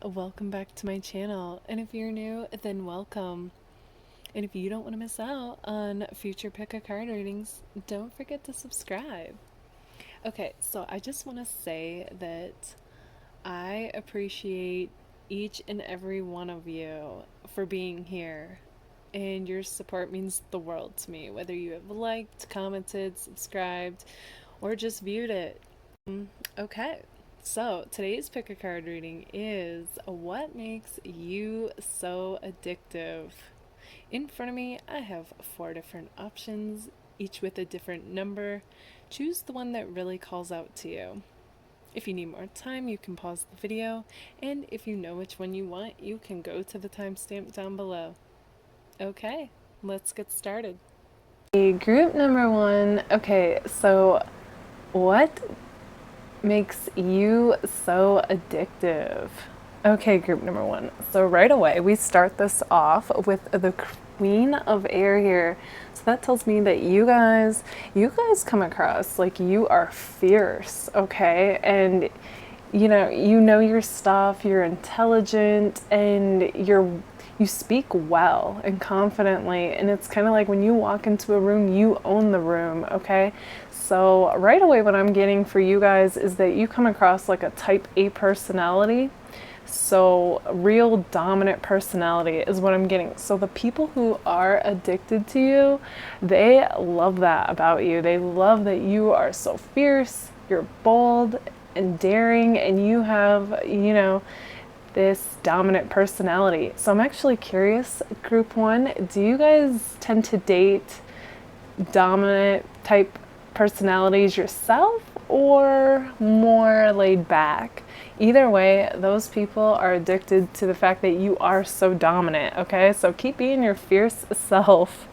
welcome back to my channel. And if you're new, then welcome. And if you don't want to miss out on future pick a card readings, don't forget to subscribe. Okay, so I just want to say that I appreciate each and every one of you for being here. And your support means the world to me, whether you have liked, commented, subscribed, or just viewed it. Okay, so today's pick a card reading is what makes you so addictive? In front of me, I have 4 different options, each with a different number. Choose the one that really calls out to you. If you need more time, you can pause the video, and if you know which one you want, you can go to the timestamp down below. Okay, let's get started. Group number 1. Okay, so what makes you so addictive? Okay, group number 1. So right away, we start this off with the Queen of Air here. So that tells me that you guys come across like you are fierce, okay? And you know your stuff, you're intelligent, and you speak well and confidently, and it's kind of like when you walk into a room, you own the room, okay? So right away what I'm getting for you guys is that you come across like a type A personality. So real dominant personality is what I'm getting. So the people who are addicted to you, they love that about you. They love that you are so fierce, you're bold and daring, and you have, this dominant personality. So I'm actually curious, group 1, do you guys tend to date dominant type personalities yourself or more laid back? Either way, those people are addicted to the fact that you are so dominant, okay? So keep being your fierce self.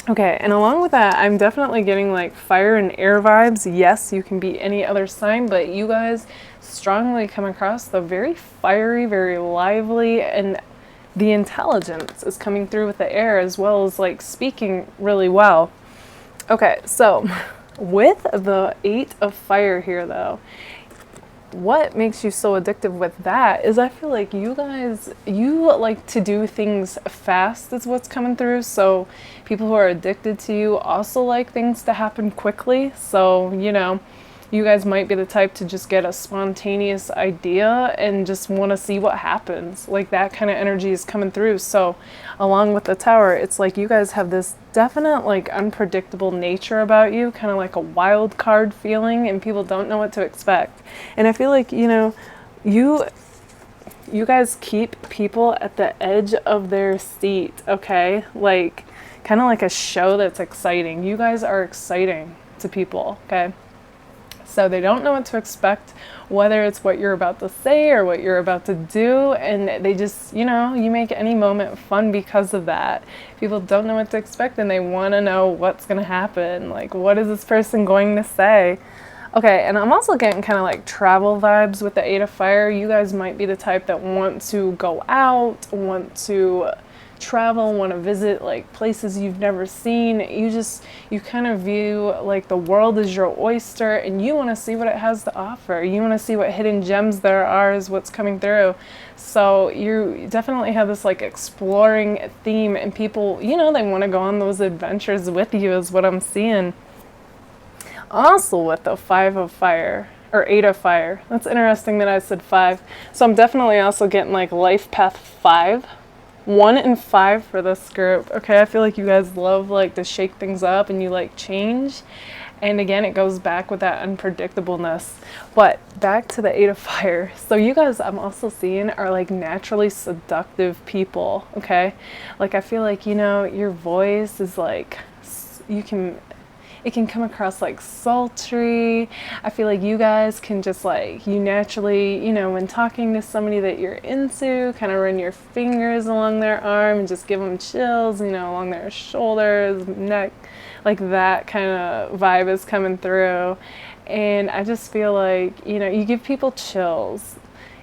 Okay, and along with that, I'm definitely getting like fire and air vibes. Yes, you can be any other sign, but you guys strongly come across the very fiery, very lively, and the intelligence is coming through with the air as well as like speaking really well. Okay, so with the 8 of fire here though, what makes you so addictive with that is I feel like you like to do things fast is what's coming through. So people who are addicted to you also like things to happen quickly. So, you guys might be the type to just get a spontaneous idea and just want to see what happens. Like that kind of energy is coming through. So along with the Tower, it's like you guys have this definite like unpredictable nature about you, kind of like a wild card feeling, and people don't know what to expect. And I feel like, you guys keep people at the edge of their seat, okay? Like kind of like a show that's exciting. You guys are exciting to people, okay? So they don't know what to expect, whether it's what you're about to say or what you're about to do, and they just, you make any moment fun because of that. People don't know what to expect and they want to know what's going to happen. Like, what is this person going to say? Okay, and I'm also getting kind of like travel vibes with the 8 of fire. You guys might be the type that want to go out, want to travel, want to visit like places you've never seen. You kind of view like the world as your oyster, and you want to see what it has to offer. You want to see what hidden gems there are, is what's coming through. So you definitely have this like exploring theme, and people, they want to go on those adventures with you is what I'm seeing. Also with the 5 of fire, or 8 of fire. That's interesting that I said 5. So I'm definitely also getting like life path 5. 1 and 5 for this group. Okay, I feel like you guys love like to shake things up and you like change. And again, it goes back with that unpredictableness. But back to the 8 of fire. So you guys, I'm also seeing, are like naturally seductive people, okay? Like I feel like, your voice is like, it can come across like sultry. I feel like you guys can just like, you naturally, when talking to somebody that you're into, kind of run your fingers along their arm and just give them chills, along their shoulders, neck, like that kind of vibe is coming through. And I just feel like, you give people chills,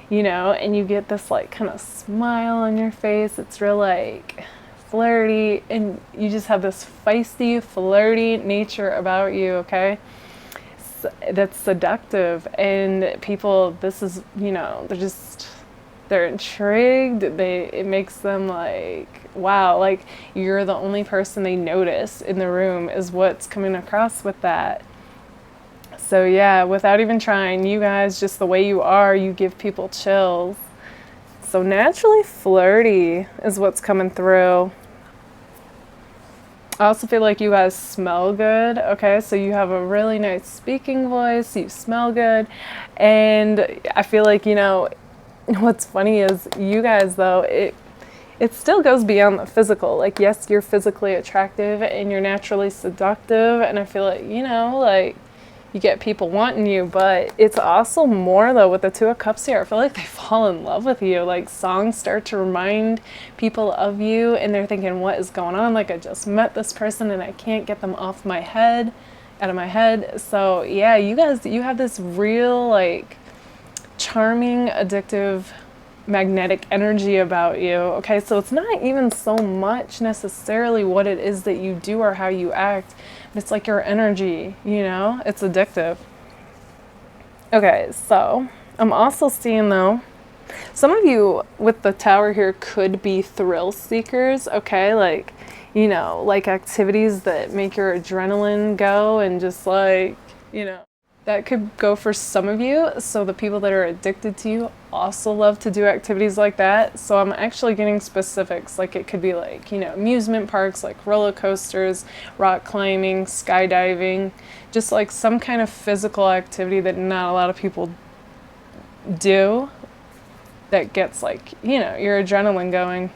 and you get this like kind of smile on your face. It's real like flirty, and you just have this feisty, flirty nature about you, okay? That's seductive, and people, this is, they're intrigued. It makes them like, wow, like you're the only person they notice in the room is what's coming across with that. So yeah, without even trying, you guys, just the way you are, you give people chills. So naturally flirty is what's coming through. I also feel like you guys smell good, okay? So you have a really nice speaking voice, you smell good, and I feel like, you know, what's funny is you guys, though, it still goes beyond the physical. Like, yes, you're physically attractive and you're naturally seductive, and I feel like, you know, like, you get people wanting you, but it's also more though with the Two of Cups here. I feel like they fall in love with you. Like songs start to remind people of you and they're thinking, what is going on? Like I just met this person and I can't get them off my head, out of my head. So yeah, you guys, you have this real like charming, addictive, magnetic energy about you. Okay, so it's not even so much necessarily what it is that you do or how you act. It's like your energy, you know? It's addictive. Okay, so I'm also seeing though, some of you with the Tower here could be thrill seekers, okay? Like, you know, like activities that make your adrenaline go and just like, you know, that could go for some of you. So the people that are addicted to you also love to do activities like that. So I'm actually getting specifics. Like it could be like, you know, amusement parks, like roller coasters, rock climbing, skydiving, just like some kind of physical activity that not a lot of people do that gets like, you know, your adrenaline going.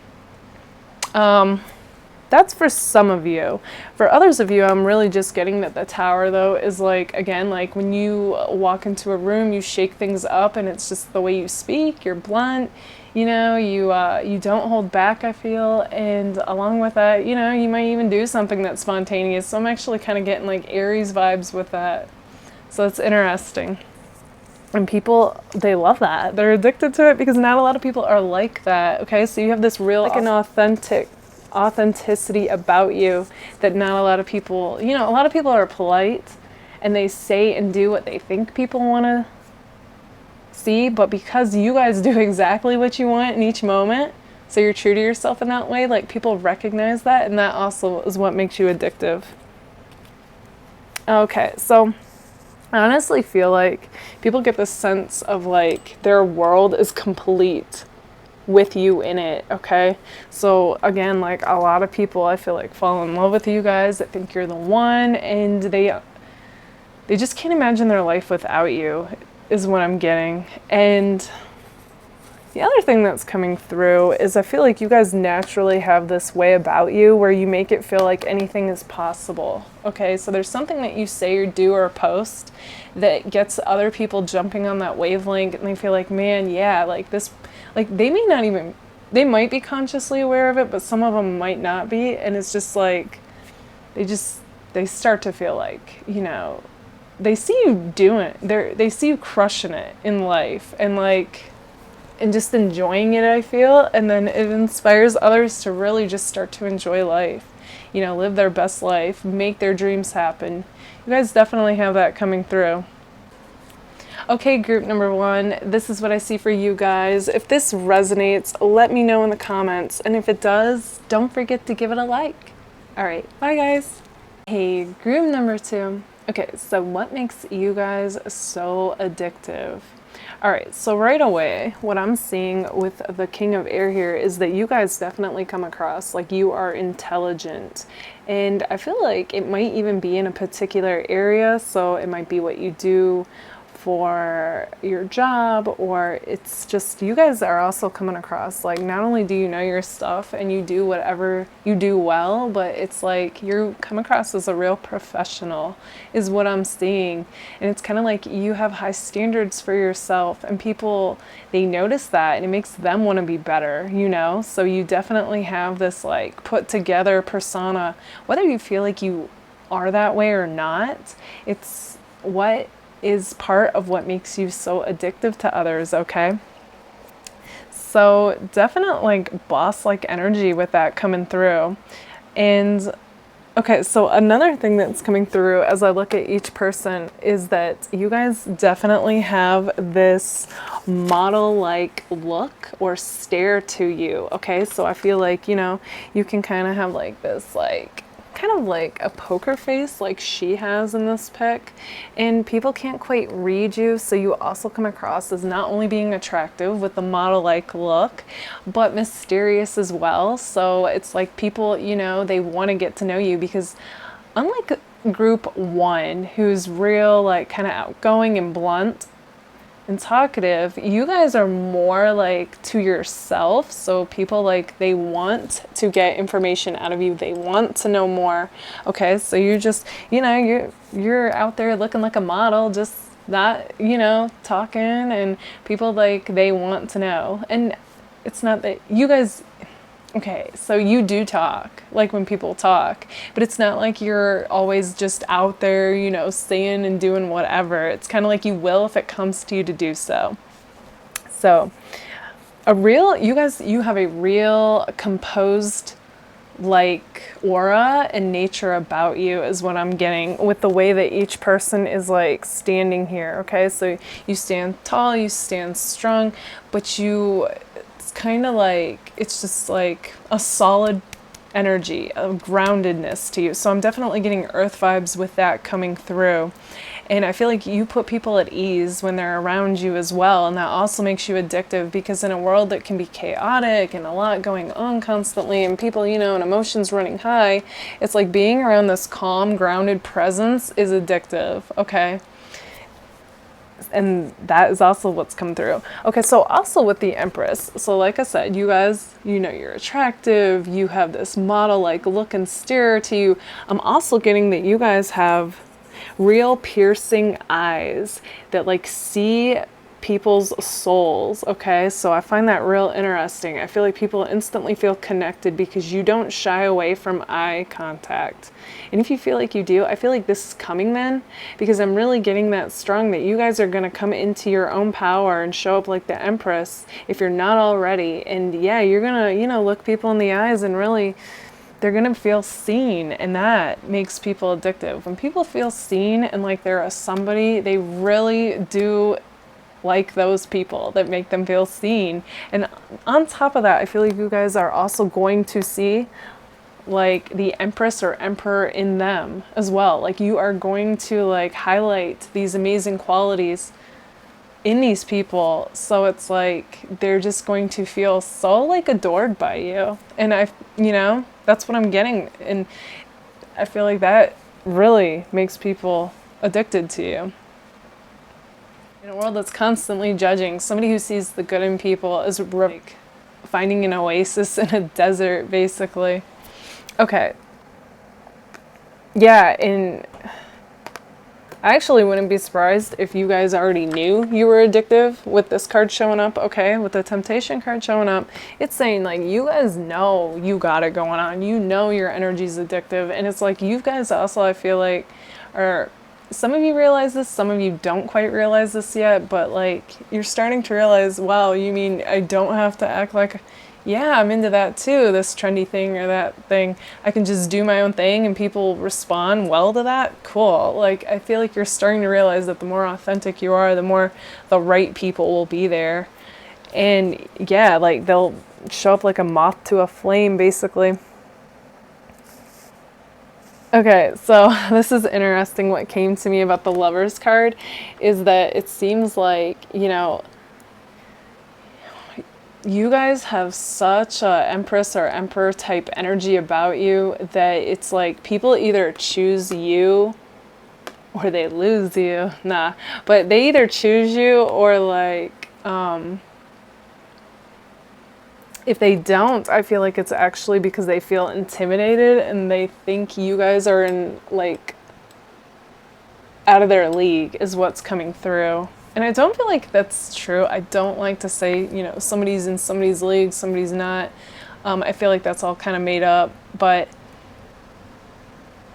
That's for some of you. For others of you, I'm really just getting that the Tower, though, is like, again, like when you walk into a room, you shake things up and it's just the way you speak, you're blunt, you know, you don't hold back, I feel. And along with that, you know, you might even do something that's spontaneous. So I'm actually kind of getting like Aries vibes with that. So it's interesting. And people, they love that. They're addicted to it because not a lot of people are like that. Okay, so you have this real, like an authenticity about you that not a lot of people, you know, a lot of people are polite and they say and do what they think people want to see, but because you guys do exactly what you want in each moment, so you're true to yourself in that way, like people recognize that, and that also is what makes you addictive. Okay, so I honestly feel like people get this sense of like their world is complete with you in it, okay? So again, like a lot of people I feel like fall in love with you guys that think you're the one, and they just can't imagine their life without you is what I'm getting. And the other thing that's coming through is I feel like you guys naturally have this way about you where you make it feel like anything is possible. Okay, so there's something that you say or do or post that gets other people jumping on that wavelength and they feel like, man, yeah, like this, like they may not even, they might be consciously aware of it, but some of them might not be. And it's just like, they start to feel like, you know, they see you doing it. They see you crushing it in life and like, and just enjoying it, I feel, and then it inspires others to really just start to enjoy life, you know, live their best life, make their dreams happen. You guys definitely have that coming through. Okay, group number one, this is what I see for you guys. If this resonates, let me know in the comments, and if it does, don't forget to give it a like. All right, bye guys. Hey, group number two. Okay, so what makes you guys so addictive? All right, so right away, what I'm seeing with the King of Air here is that you guys definitely come across like you are intelligent. And I feel like it might even be in a particular area. So it might be what you do for your job, or it's just you guys are also coming across like not only do you know your stuff and you do whatever you do well, but it's like you come across as a real professional is what I'm seeing. And it's kind of like you have high standards for yourself, and people, they notice that and it makes them want to be better, you know? So you definitely have this like put together persona, whether you feel like you are that way or not. It's what is part of what makes you so addictive to others, okay? So definite like boss-like energy with that coming through. And Okay, so another thing that's coming through as I look at each person is that you guys definitely have this model-like look or stare to you, okay? So I feel like, you know, you can kind of have like this, like, kind of like a poker face like she has in this pic, and people can't quite read you, so you also come across as not only being attractive with the model-like look but mysterious as well. So it's like people, you know, they want to get to know you because unlike group one, who's real, like kind of outgoing and blunt and talkative, you guys are more like to yourself. So people, like, they want to get information out of you, they want to know more. Okay, so you're just, you know, you're out there looking like a model, just not, you know, talking, and people, like, they want to know. And it's not that you guys, okay, so you do talk, like when people talk, but it's not like you're always just out there, you know, saying and doing whatever. It's kind of like you will if it comes to you to do so. So, you guys, you have a real composed, like, aura and nature about you is what I'm getting with the way that each person is like standing here. Okay, so you stand tall, you stand strong, but it's kind of like, it's just like a solid energy, a groundedness to you. So I'm definitely getting earth vibes with that coming through. And I feel like you put people at ease when they're around you as well. And that also makes you addictive, because in a world that can be chaotic and a lot going on constantly and people, you know, and emotions running high, it's like being around this calm, grounded presence is addictive. Okay. And that is also what's come through. Okay, so also with the Empress, so like I said, you guys, you know, you're attractive, you have this model-like look and stare to you. I'm also getting that you guys have real piercing eyes that like see people's souls. Okay, so I find that real interesting. I feel like people instantly feel connected because you don't shy away from eye contact. And if you feel like you do, I feel like this is coming then, because I'm really getting that strong that you guys are going to come into your own power and show up like the Empress if you're not already. And yeah, you're going to, you know, look people in the eyes and really, they're going to feel seen, and that makes people addictive. When people feel seen and like they're a somebody, they really do like those people that make them feel seen. And on top of that, I feel like you guys are also going to see like the Empress or Emperor in them as well. Like you are going to like highlight these amazing qualities in these people, so it's like they're just going to feel so like adored by you. And you know, that's what I'm getting, and I feel like that really makes people addicted to you. In a world that's constantly judging, somebody who sees the good in people is like finding an oasis in a desert, basically. Okay. Yeah, and I actually wouldn't be surprised if you guys already knew you were addictive with this card showing up, okay? With the Temptation card showing up, it's saying like you guys know you got it going on. You know your energy's addictive, and it's like you guys also, I feel like, are, some of you realize this, some of you don't quite realize this yet, but like you're starting to realize, wow, you mean I don't have to act like, yeah, I'm into that too, this trendy thing or that thing. I can just do my own thing and people respond well to that. Cool. Like, I feel like you're starting to realize that the more authentic you are, the more the right people will be there. And yeah, like they'll show up like a moth to a flame, basically. Okay, so this is interesting. What came to me about the Lovers card is that it seems like, you know, you guys have such a Empress or Emperor type energy about you that it's like people either choose you or they lose you. Nah, but they either choose you or like, if they don't, I feel like it's actually because they feel intimidated and they think you guys are in like out of their league is what's coming through. And I don't feel like that's true. I don't like to say, you know, somebody's in somebody's league, somebody's not. I feel like that's all kind of made up, but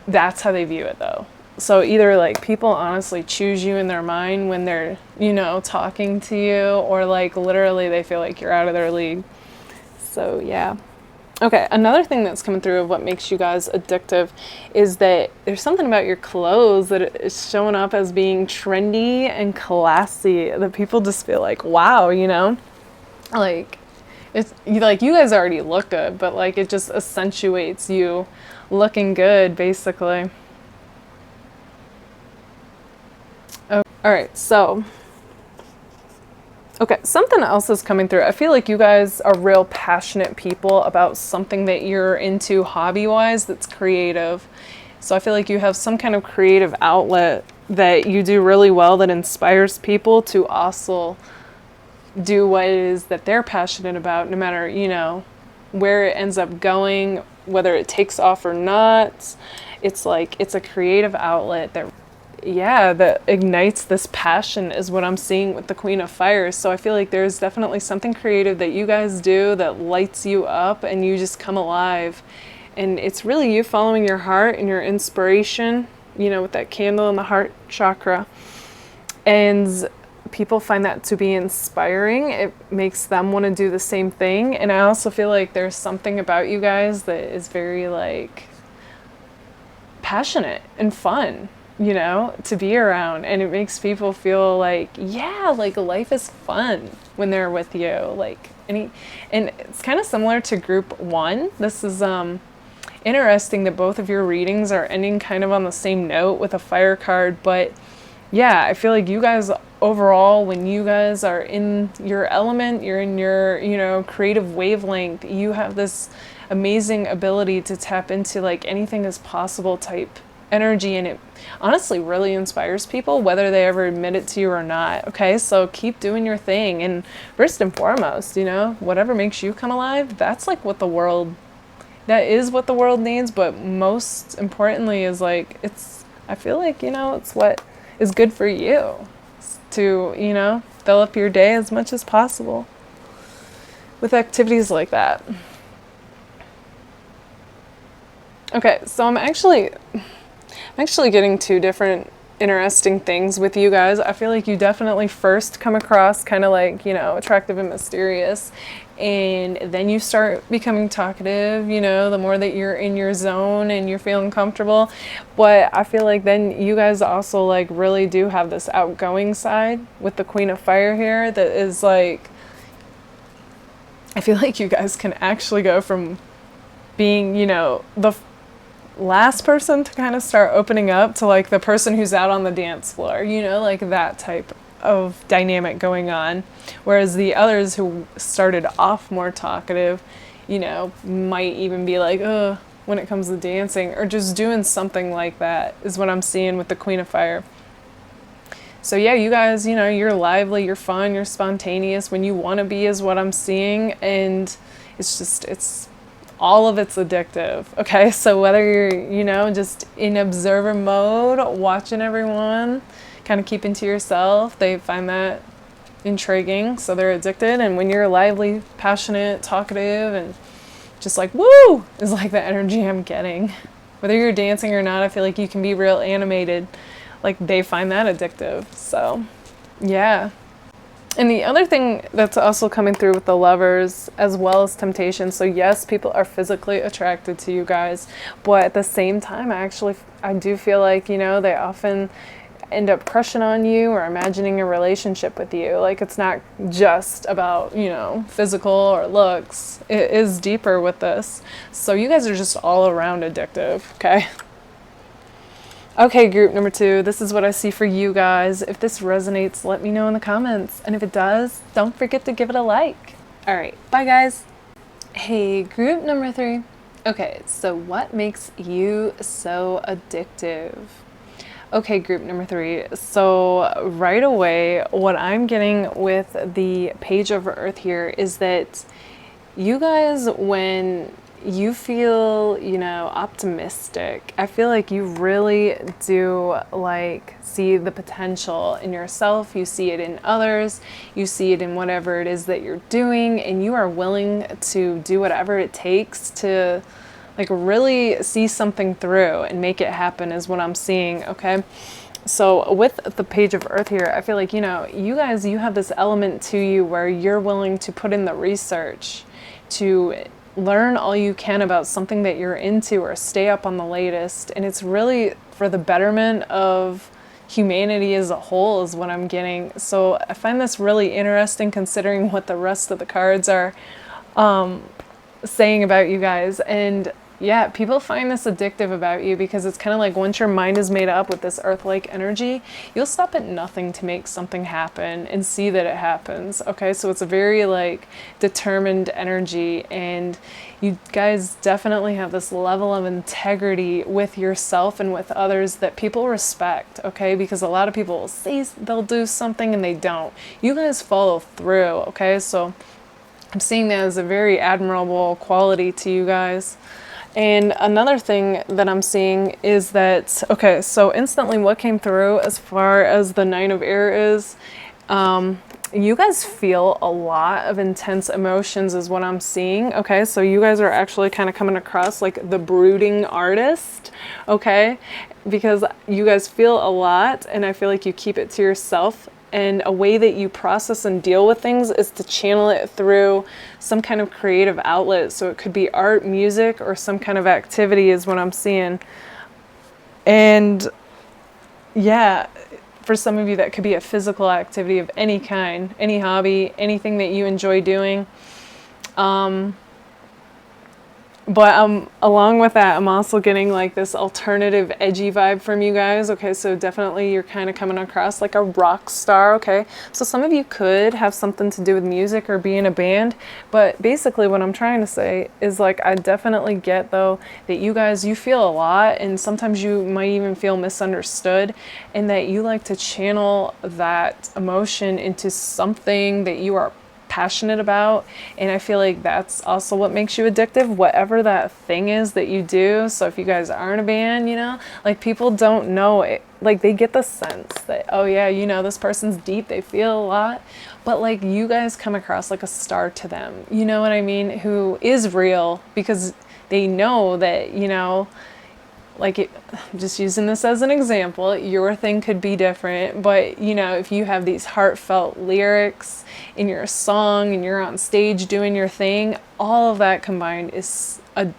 that's how they view it though. So either like people honestly choose you in their mind when they're, you know, talking to you, or like literally they feel like you're out of their league. So yeah. Okay, another thing that's coming through of what makes you guys addictive is that there's something about your clothes that is showing up as being trendy and classy that people just feel like, wow, you know? Like, it's like you guys already look good, but like it just accentuates you looking good, basically. Oh, all right, so okay, something else is coming through. I feel like you guys are real passionate people about something that you're into hobby-wise that's creative. So I feel like you have some kind of creative outlet that you do really well that inspires people to also do what it is that they're passionate about, no matter, you know, where it ends up going, whether it takes off or not. It's like it's a creative outlet that, yeah, that ignites this passion is what I'm seeing with the Queen of Fire. So I feel like there's definitely something creative that you guys do that lights you up and you just come alive. And it's really you following your heart and your inspiration, you know, with that candle in the heart chakra. And people find that to be inspiring. It makes them want to do the same thing. And I also feel like there's something about you guys that is very like passionate and fun, you know, to be around. And it makes people feel like, yeah, like life is fun when they're with you. Like and it's kind of similar to group 1. This is interesting that both of your readings are ending kind of on the same note with a fire card. But yeah, I feel like you guys overall, when you guys are in your element, you're in your, you know, creative wavelength, you have this amazing ability to tap into like anything is possible type energy. And it honestly really inspires people, whether they ever admit it to you or not. Okay, so keep doing your thing. And first and foremost, you know, whatever makes you come alive, that's like what the world, that is what the world needs. But most importantly is like, it's, I feel like, you know, it's what is good for you to, you know, fill up your day as much as possible with activities like that. Okay, so I'm actually getting 2 different interesting things with you guys. I feel like you definitely first come across kind of like, you know, attractive and mysterious, and then you start becoming talkative, you know, the more that you're in your zone and you're feeling comfortable. But I feel like then you guys also like really do have this outgoing side with the Queen of Fire here that is like, I feel like you guys can actually go from being, you know, the last person to kind of start opening up to like the person who's out on the dance floor, you know, like that type of dynamic going on. Whereas the others who started off more talkative, you know, might even be like, oh, when it comes to dancing or just doing something like that is what I'm seeing with the Queen of Fire. So yeah, you guys, you know, you're lively, you're fun, you're spontaneous when you want to be is what I'm seeing. And it's just, it's all of it's addictive. Okay, so whether you're, you know, just in observer mode, watching everyone, kind of keeping to yourself, they find that intriguing, so they're addicted. And when you're lively, passionate, talkative, and just like, woo, is like the energy I'm getting. Whether you're dancing or not, I feel like you can be real animated. Like they find that addictive. So, yeah. And the other thing that's also coming through with the Lovers, as well as temptation. So yes, people are physically attracted to you guys, but at the same time, I do feel like, you know, they often end up crushing on you or imagining a relationship with you. Like it's not just about, you know, physical or looks. It is deeper with this. So you guys are just all around addictive, okay? Okay, group number 2, this is what I see for you guys. If this resonates, let me know in the comments. And if it does, don't forget to give it a like. All right, bye guys. Hey, group number 3. Okay, so what makes you so addictive? Okay, group number 3. So right away, what I'm getting with the Page of Earth here is that you guys, when you feel, you know, optimistic, I feel like you really do like see the potential in yourself. You see it in others. You see it in whatever it is that you're doing, and you are willing to do whatever it takes to like really see something through and make it happen is what I'm seeing, okay? So with the Page of Earth here, I feel like, you know, you guys, you have this element to you where you're willing to put in the research to learn all you can about something that you're into or stay up on the latest. And it's really for the betterment of humanity as a whole is what I'm getting. So I find this really interesting considering what the rest of the cards are saying about you guys. And yeah, people find this addictive about you because it's kind of like once your mind is made up with this earth-like energy, you'll stop at nothing to make something happen and see that it happens. Okay, so it's a very like determined energy, and you guys definitely have this level of integrity with yourself and with others that people respect. Okay, because a lot of people will say they'll do something and they don't. You guys follow through. Okay, so I'm seeing that as a very admirable quality to you guys. And another thing that I'm seeing is that, okay, so instantly what came through as far as the Nine of Air is, you guys feel a lot of intense emotions is what I'm seeing. Okay, so you guys are actually kind of coming across like the brooding artist, okay, because you guys feel a lot and I feel like you keep it to yourself. And a way that you process and deal with things is to channel it through some kind of creative outlet. So it could be art, music, or some kind of activity is what I'm seeing. And yeah, for some of you that could be a physical activity of any kind, any hobby, anything that you enjoy doing. But along with that, I'm also getting like this alternative edgy vibe from you guys. Okay, so definitely you're kind of coming across like a rock star. Okay, so some of you could have something to do with music or be in a band. But basically what I'm trying to say is like I definitely get though that you guys, you feel a lot and sometimes you might even feel misunderstood, and that you like to channel that emotion into something that you are passionate about. And I feel like that's also what makes you addictive, whatever that thing is that you do. So if you guys are in a band, you know, like people don't know it, like they get the sense that, oh yeah, you know, this person's deep, they feel a lot, but like you guys come across like a star to them, you know what I mean, who is real because they know that, you know, like I'm just using this as an example, your thing could be different, but you know, if you have these heartfelt lyrics in your song and you're on stage doing your thing, all of that combined is it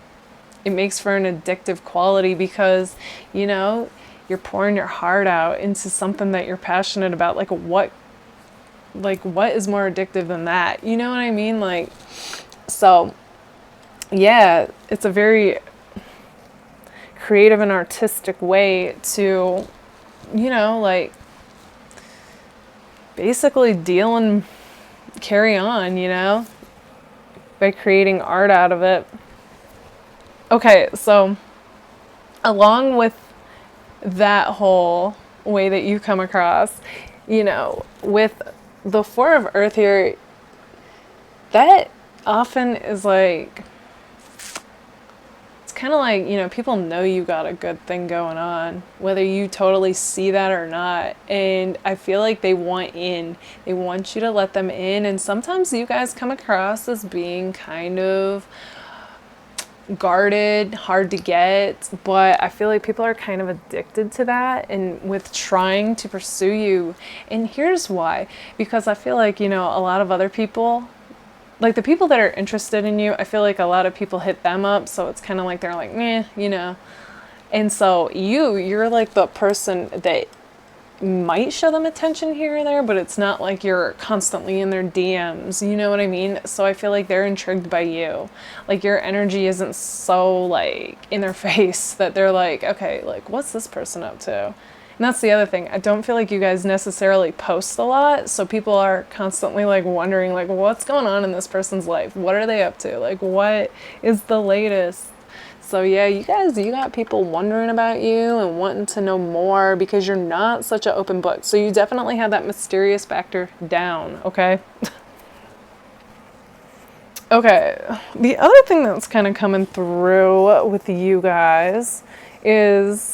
makes for an addictive quality because, you know, you're pouring your heart out into something that you're passionate about. Like what is more addictive than that? You know what I mean? Like, so yeah, it's a very creative and artistic way to, you know, like basically deal and carry on, you know, by creating art out of it. Okay, so along with that whole way that you come across, you know, with the Four of Earth here, that often is like, kind of like, you know, people know you got a good thing going on, whether you totally see that or not. And I feel like they want in. They want you to let them in. And sometimes you guys come across as being kind of guarded, hard to get, but I feel like people are kind of addicted to that and with trying to pursue you. And here's why. Because I feel like, you know, a lot of other people, like the people that are interested in you, I feel like a lot of people hit them up, so it's kind of like they're like, meh, you know. And so you're like the person that might show them attention here or there, but it's not like you're constantly in their DMs, you know what I mean? So I feel like they're intrigued by you. Like your energy isn't so like in their face that they're like, okay, like what's this person up to? And that's the other thing. I don't feel like you guys necessarily post a lot, so people are constantly like wondering like what's going on in this person's life? What are they up to? Like what is the latest? So yeah, you guys, you got people wondering about you and wanting to know more because you're not such an open book. So you definitely have that mysterious factor down, okay? Okay, the other thing that's kind of coming through with you guys is,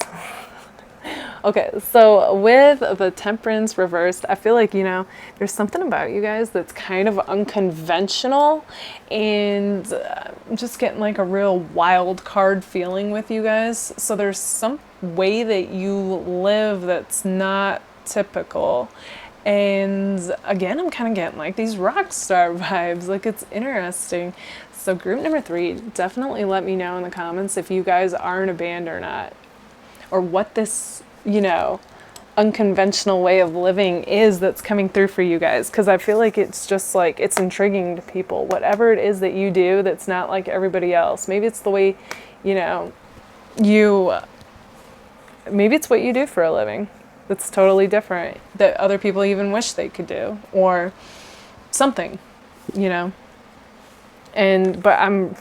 okay, so with the Temperance reversed, I feel like, you know, there's something about you guys that's kind of unconventional, and I'm just getting like a real wild card feeling with you guys. So there's some way that you live that's not typical. And again, I'm kind of getting like these rock star vibes, like it's interesting. So group number 3, definitely let me know in the comments if you guys are in a band or not, or what this, you know, unconventional way of living is that's coming through for you guys, because I feel like it's just like, it's intriguing to people, whatever it is that you do that's not like everybody else. Maybe it's the way, you know, maybe it's what you do for a living that's totally different, that other people even wish they could do, or something, you know. But I'm,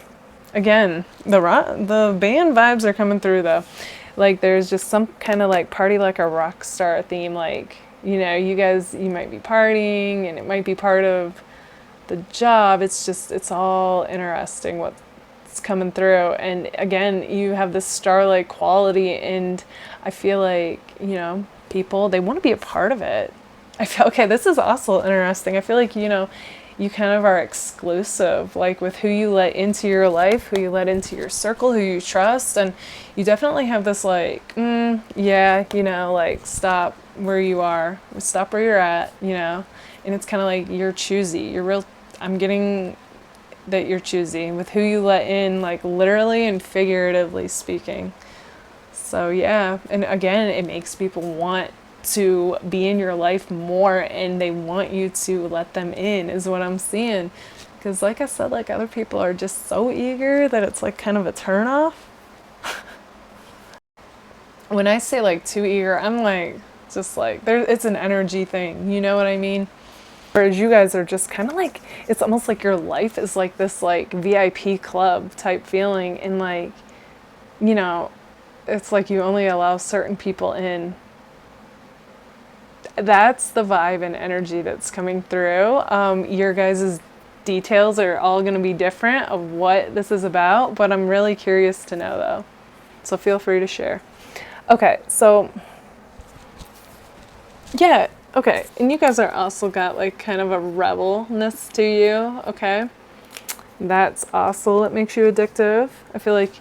again, the band vibes are coming through though. Like there's just some kind of like party like a rock star theme. Like, you know, you guys, you might be partying and it might be part of the job. It's just, it's all interesting what's coming through. And again, you have this star-like quality, and I feel like, you know, people, they want to be a part of it. I feel, okay, this is also interesting. I feel like, you know, you kind of are exclusive, like with who you let into your life, who you let into your circle, who you trust. And you definitely have this like, yeah, you know, like stop where you are, stop where you're at, you know. And it's kind of like you're choosy. I'm getting that you're choosy with who you let in, like literally and figuratively speaking. So yeah, and again, it makes people want to be in your life more, and they want you to let them in, is what I'm seeing. Because like I said, like other people are just so eager that it's like kind of a turn off. When I say like too eager, I'm like, just like, it's an energy thing, you know what I mean? Whereas you guys are just kind of like, it's almost like your life is like this like VIP club type feeling, and like, you know, it's like you only allow certain people in. That's the vibe and energy that's coming through. Your guys' details are all going to be different of what this is about, but I'm really curious to know though. So feel free to share. Okay, so yeah, okay. And you guys are also got like kind of a rebelness to you, okay? That's also what makes you addictive. I feel like,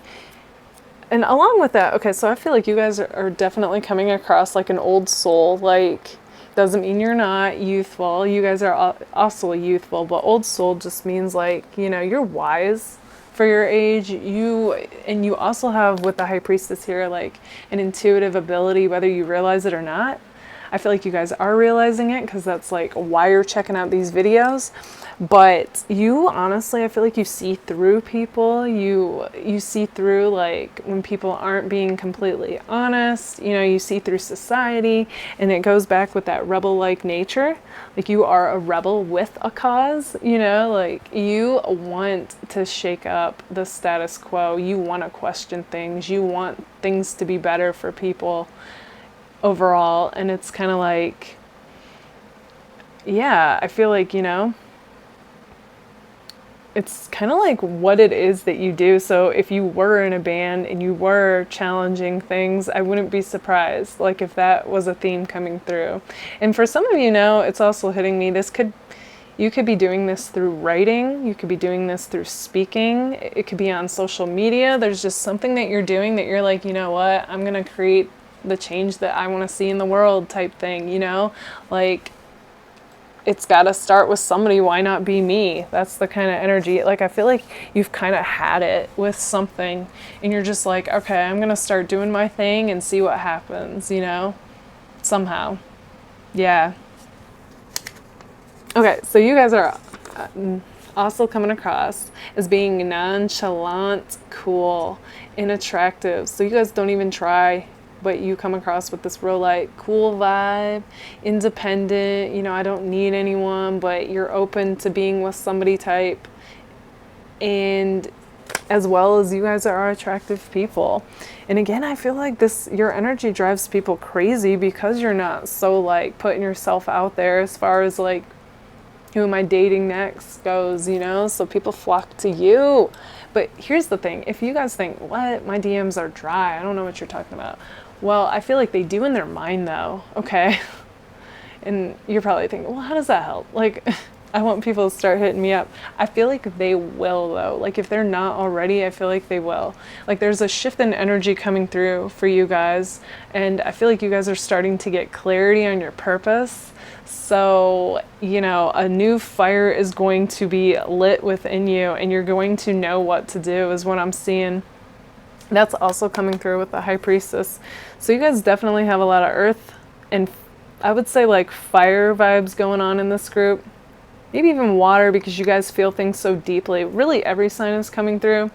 and along with that, okay, so I feel like you guys are definitely coming across like an old soul. Like, doesn't mean you're not youthful. You guys are also youthful, but old soul just means like, you know, you're wise for your age. And you also have with the High Priestess here, like an intuitive ability, whether you realize it or not. I feel like you guys are realizing it, because that's like why you're checking out these videos. But you honestly, I feel like you see through people. You see through like when people aren't being completely honest, you know, you see through society, and it goes back with that rebel-like nature. Like you are a rebel with a cause, you know, like you want to shake up the status quo. You want to question things. You want things to be better for people overall. And it's kind of like, yeah, I feel like, you know, it's kind of like what it is that you do. So if you were in a band and you were challenging things, I wouldn't be surprised, like if that was a theme coming through. And for some of you now, it's also hitting me, you could be doing this through writing, you could be doing this through speaking, it could be on social media. There's just something that you're doing that you're like, you know what, I'm gonna create the change that I want to see in the world type thing, you know? Like, it's got to start with somebody. Why not be me? That's the kind of energy. Like, I feel like you've kind of had it with something, and you're just like, okay, I'm going to start doing my thing and see what happens, you know? Somehow. Yeah. Okay, so you guys are also coming across as being nonchalant, cool, and attractive. So you guys don't even try, but you come across with this real like cool vibe, independent, you know, I don't need anyone, but you're open to being with somebody type. And as well as you guys are attractive people. And again, I feel like your energy drives people crazy, because you're not so like putting yourself out there as far as like, who am I dating next goes, you know? So people flock to you. But here's the thing, if you guys think, what, my DMs are dry, I don't know what you're talking about. Well, I feel like they do in their mind though, okay? And you're probably thinking, well, how does that help? Like, I want people to start hitting me up. I feel like they will though. Like if they're not already, I feel like they will. Like there's a shift in energy coming through for you guys, and I feel like you guys are starting to get clarity on your purpose. So, you know, a new fire is going to be lit within you, and you're going to know what to do is what I'm seeing. That's also coming through with the High Priestess. So you guys definitely have a lot of earth and I would say like fire vibes going on in this group. Maybe even water, because you guys feel things so deeply. Really every sign is coming through,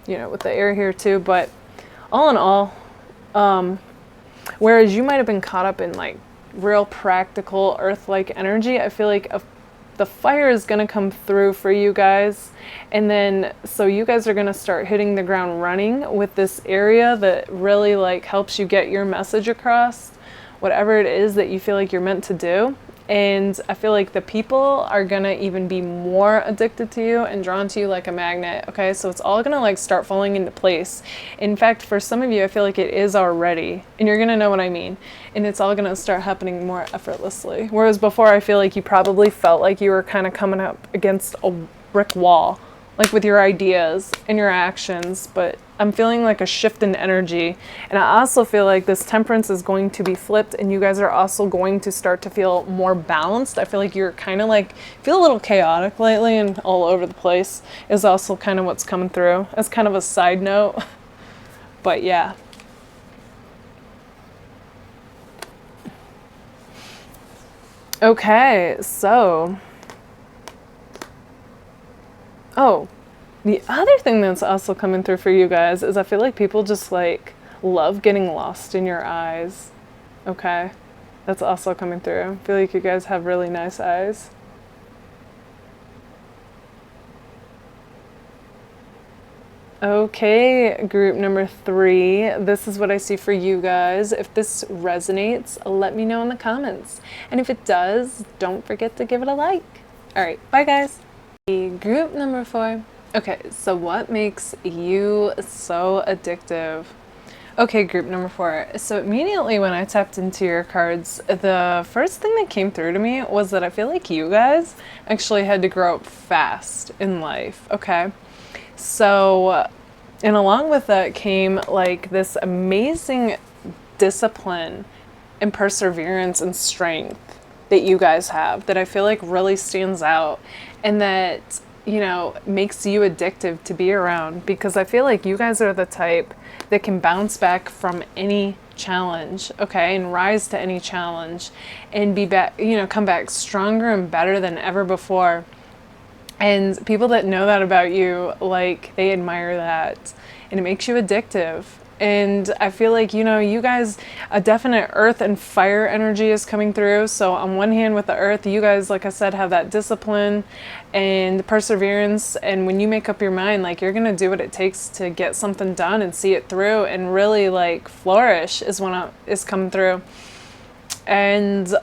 you know, with the air here too. But all in all, whereas you might have been caught up in like real practical earth-like energy, I feel like the fire is going to come through for you guys. And then, so you guys are going to start hitting the ground running with this area that really like helps you get your message across, whatever it is that you feel like you're meant to do. And I feel like the people are gonna even be more addicted to you and drawn to you like a magnet, okay? So it's all gonna like start falling into place. In fact, for some of you, I feel like it is already, and you're gonna know what I mean. And it's all gonna start happening more effortlessly. Whereas before, I feel like you probably felt like you were kind of coming up against a brick wall, like with your ideas and your actions, but I'm feeling like a shift in energy. And I also feel like this temperance is going to be flipped, and you guys are also going to start to feel more balanced. I feel like you're kind of like, feel a little chaotic lately and all over the place is also kind of what's coming through as kind of a side note. But yeah. Okay, so, oh, the other thing that's also coming through for you guys is I feel like people just like love getting lost in your eyes. Okay, that's also coming through. I feel like you guys have really nice eyes. Okay, group number 3. This is what I see for you guys. If this resonates, let me know in the comments. And if it does, don't forget to give it a like. All right, bye guys. Group number 4. Okay, so what makes you so addictive? Okay, group number 4. So immediately when I tapped into your cards, the first thing that came through to me was that I feel like you guys actually had to grow up fast in life, okay? So, and along with that came like this amazing discipline and perseverance and strength that you guys have that I feel like really stands out, and that, you know, makes you addictive to be around, because I feel like you guys are the type that can bounce back from any challenge, okay, and rise to any challenge and be back, you know, come back stronger and better than ever before. And people that know that about you, like, they admire that, and it makes you addictive. And I feel like, you know, you guys, a definite earth and fire energy is coming through. So on one hand with the earth, you guys, like I said, have that discipline and perseverance. And when you make up your mind, like, you're going to do what it takes to get something done and see it through and really like flourish is coming through. And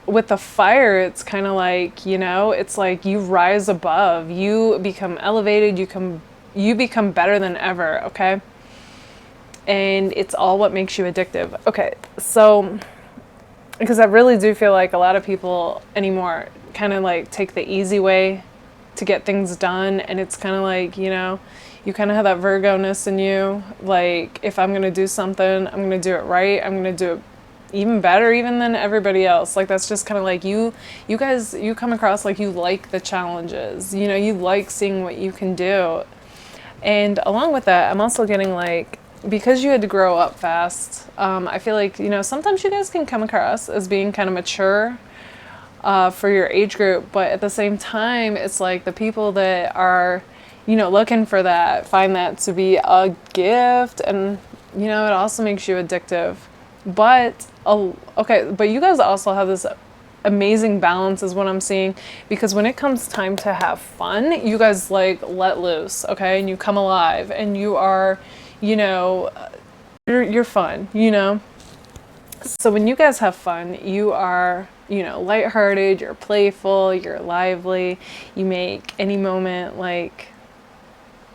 with the fire, it's kind of like, you know, it's like you rise above, you become elevated, you become better than ever, okay? And it's all what makes you addictive. Okay, so, because I really do feel like a lot of people anymore kind of like take the easy way to get things done, and it's kind of like, you know, you kind of have that Virgo-ness in you, like, if I'm going to do something, I'm going to do it right, I'm going to do it even better even than everybody else. Like, that's just kind of like you guys, you come across like you like the challenges, you know, you like seeing what you can do. And along with that, I'm also getting like, because you had to grow up fast, I feel like, you know, sometimes you guys can come across as being kind of mature for your age group, but at the same time, it's like the people that are, you know, looking for that find that to be a gift, and, you know, it also makes you addictive. But okay, but you guys also have this amazing balance is what I'm seeing, because when it comes time to have fun, you guys like let loose, okay, and you come alive, and you are, you know, you're fun, you know. So when you guys have fun, you are, you know, lighthearted, you're playful, you're lively, you make any moment like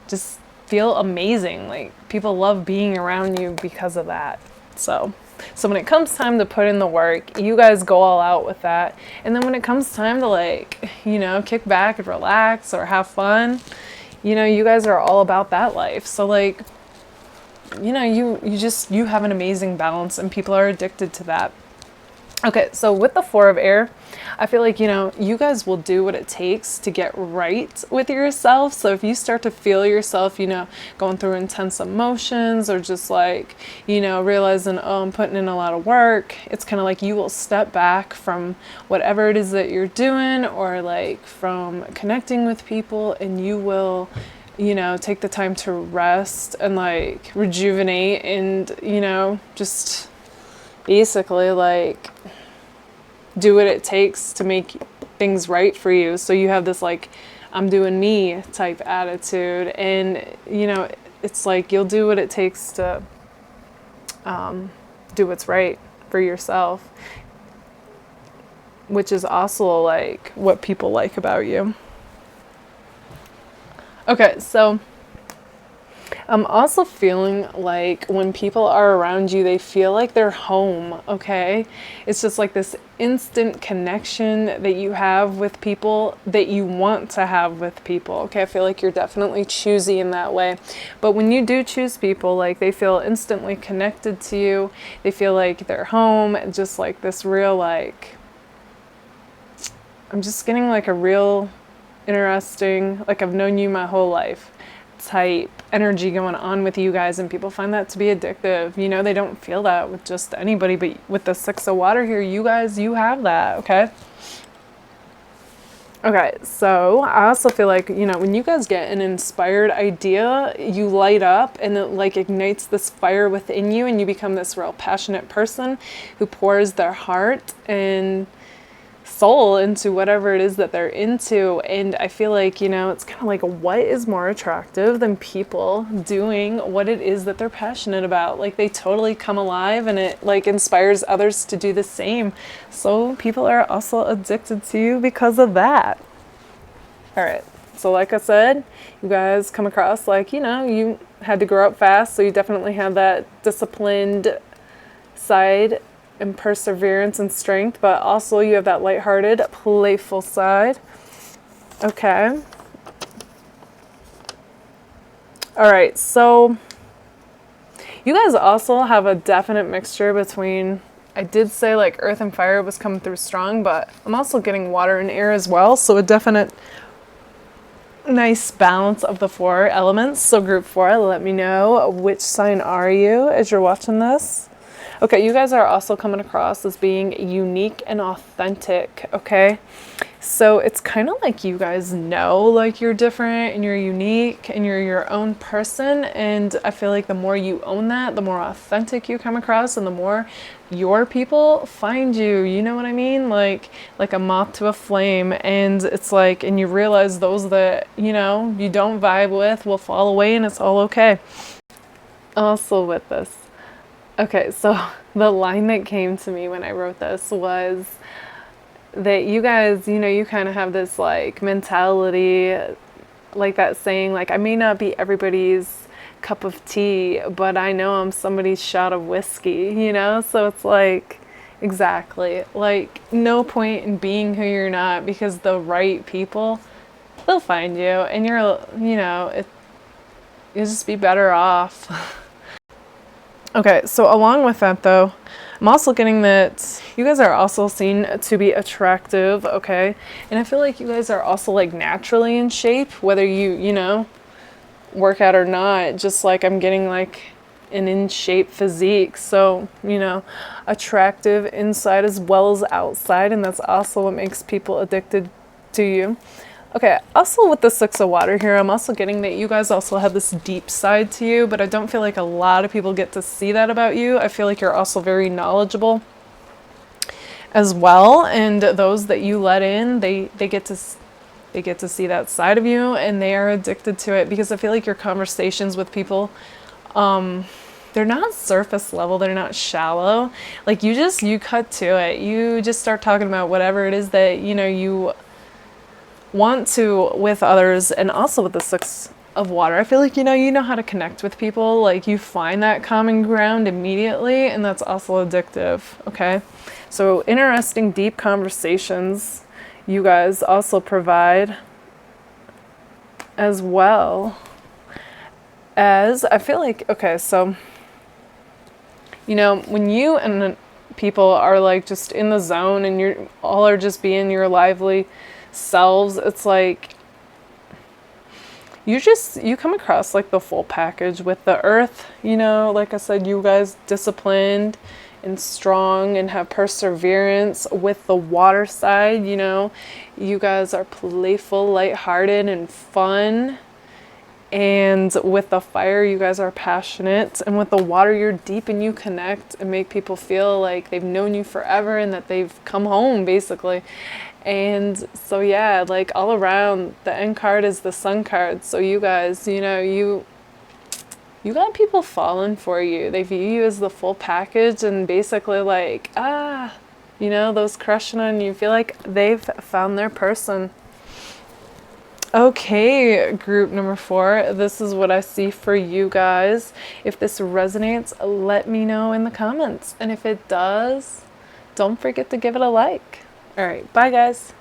just feel amazing. Like, people love being around you because of that. So So when it comes time to put in the work, you guys go all out with that. And then when it comes time to like, you know, kick back and relax or have fun, you know, you guys are all about that life. So like, you know, you have an amazing balance, and people are addicted to that. Okay, so with the Four of Air, I feel like, you know, you guys will do what it takes to get right with yourself. So if you start to feel yourself, you know, going through intense emotions, or just like, you know, realizing, oh, I'm putting in a lot of work, it's kind of like you will step back from whatever it is that you're doing, or like from connecting with people, and you will, you know, take the time to rest and like rejuvenate, and, you know, just basically like do what it takes to make things right for you. So you have this like, I'm doing me type attitude, and you know, it's like you'll do what it takes to do what's right for yourself, which is also like what people like about you. Okay, so I'm also feeling like when people are around you, they feel like they're home, okay? It's just like this instant connection that you have with people, that you want to have with people, okay? I feel like you're definitely choosy in that way. But when you do choose people, like they feel instantly connected to you. They feel like they're home, and just like this real like, I'm just getting like a real interesting, like I've known you my whole life type energy going on with you guys, and people find that to be addictive. You know, they don't feel that with just anybody, but with the Six of Water here, you guys, you have that, okay? Okay, so I also feel like, you know, when you guys get an inspired idea, you light up, and it like ignites this fire within you, and you become this real passionate person who pours their heart and soul into whatever it is that they're into. And I feel like, you know, it's kind of like, what is more attractive than people doing what it is that they're passionate about? Like they totally come alive, and it like inspires others to do the same. So people are also addicted to you because of that. All right, so like I said, you guys come across like, you know, you had to grow up fast, so you definitely have that disciplined side and perseverance and strength, but also you have that lighthearted, playful side. Okay. All right, so you guys also have a definite mixture between, I did say like earth and fire was coming through strong, but I'm also getting water and air as well. So a definite nice balance of the four elements. So group 4, let me know, which sign are you as you're watching this? Okay, you guys are also coming across as being unique and authentic, okay? So it's kind of like you guys know like you're different and you're unique and you're your own person, and I feel like the more you own that, the more authentic you come across, and the more your people find you, you know what I mean? Like a moth to a flame, and it's like, and you realize those that, you know, you don't vibe with will fall away, and it's all okay. Also with this, okay, so the line that came to me when I wrote this was that you guys, you know, you kind of have this like mentality, like that saying, like, I may not be everybody's cup of tea, but I know I'm somebody's shot of whiskey, you know? So it's like, exactly, like no point in being who you're not, because the right people, they'll find you, and you're, you know, you'll just be better off. Okay, so along with that though, I'm also getting that you guys are also seen to be attractive, okay? And I feel like you guys are also like naturally in shape, whether you know, work out or not, just like I'm getting like an in shape physique. So, you know, attractive inside as well as outside, and that's also what makes people addicted to you. Okay, also with the Six of Water here, I'm also getting that you guys also have this deep side to you, but I don't feel like a lot of people get to see that about you. I feel like you're also very knowledgeable as well, and those that you let in, they get to see that side of you, and they are addicted to it, because I feel like your conversations with people, they're not surface level, they're not shallow. Like you cut to it. You just start talking about whatever it is that, you know, you want to with others. And also with the Six of water. I feel like, you know how to connect with people. Like, you find that common ground immediately, and that's also addictive, okay? So, interesting, deep conversations you guys also provide, as well as, I feel like, okay, so, when you and people are like just in the zone and you're all are just being your lively selves, it's like you come across like the full package with the earth, like I said, you guys disciplined and strong and have perseverance. With the water side, you guys are playful, lighthearted, and fun. And with the fire, you guys are passionate. And with the water, you're deep and you connect and make people feel like they've known you forever and that they've come home, basically. And so, yeah, like all around, the end card is the sun card. So you guys, you got people falling for you. They view you as the full package and basically like, those crushing on you feel like they've found their person. Okay, group number 4, this is what I see for you guys. If this resonates, let me know in the comments. And if it does, don't forget to give it a like. All right, bye guys.